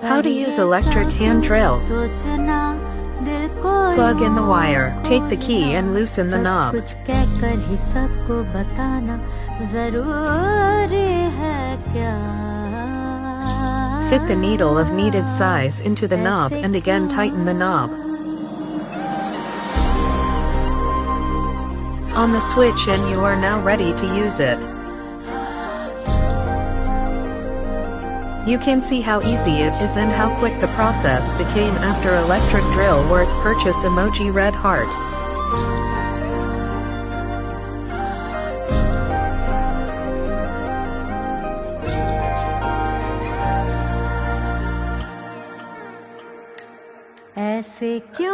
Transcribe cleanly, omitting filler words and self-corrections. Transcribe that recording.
How to use electric hand drill. Plug in the wire, take the key and loosen the knob. Fit the needle of needed size into the knob and again tighten the knob. On the switch and you are now ready to use it. You can see how easy it is and how quick the process became after electric drill worth purchase emoji red heart. ऐसे क्यों